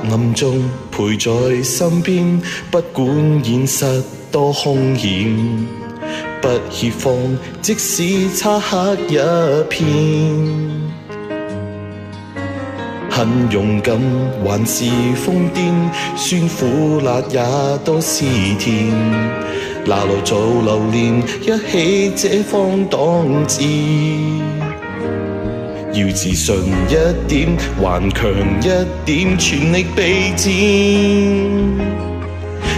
暗中陪在身邊，不管現實多兇險，不怯慌，即使漆黑一片。很勇敢，還是瘋癲，酸苦辣也都是甜。拿來做留念，一起這方當志。要自信一點，頑強一點，全力備戰。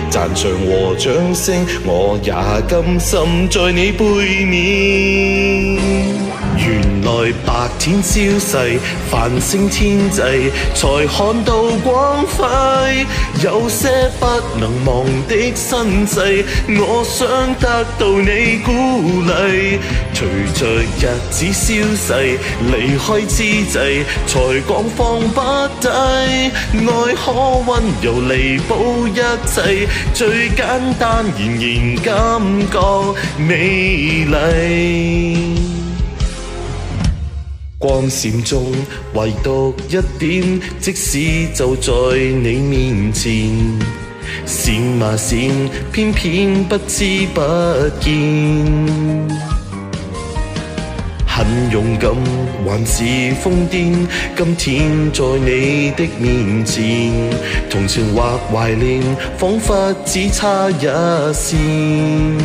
讚賞和掌聲，我也甘心在你背面。原來白天消逝，繁星天際，才看到光輝。有些不能忘的身世，我想得到你鼓勵。隨着日子消逝，離開之際，才講放不低。愛可溫柔彌補一切，最簡單然然感覺美麗。光閃中唯獨一點，即使就在你面前，閃啊閃，偏偏不知不見。很勇敢，還是瘋癲，今天在你的面前，同情或懷念，彷彿只差一線。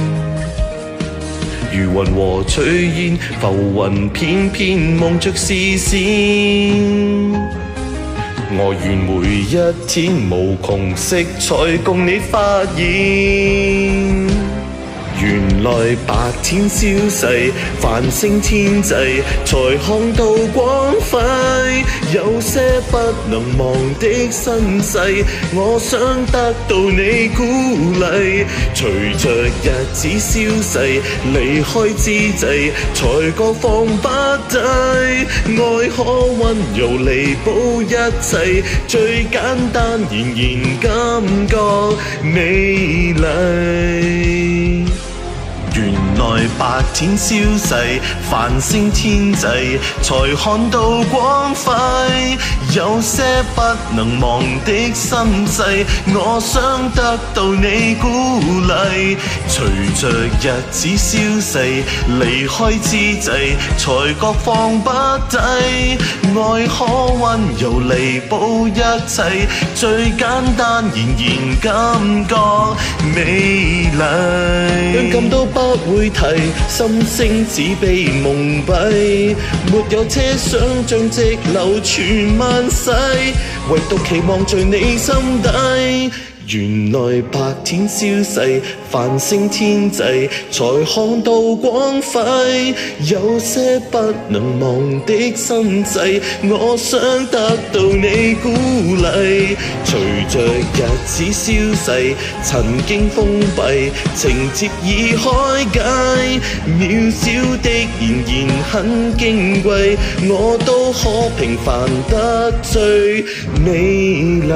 如雲和炊煙，浮雲偏偏蒙着視線。我願每一天無窮色彩共你發現。原來白天消逝，繁星天際，才看到光輝。有些不能忘的身世，我想得到你鼓勵。隨着日子消逝，離開之際，才覺放不低。愛可溫柔彌補一切，最簡單然然感覺美麗。原來白天消逝，繁星天際，才看到光輝。有些不能忘的身世，我想得到你鼓勵。隨着日子消逝，離開之際，才覺放不低。愛可溫柔彌補一切，最簡單然然感覺美麗。感都不會提，心聲只被蒙蔽，沒有車想像直流傳萬世，唯獨期望在你心底。原來白天消逝，繁星天際，才看到光輝。有些不能忘的身世，我想得到你鼓勵。隨着日子消逝，曾經封閉，情節已開解。渺小的仍然很矜貴，我都可平凡得最美麗。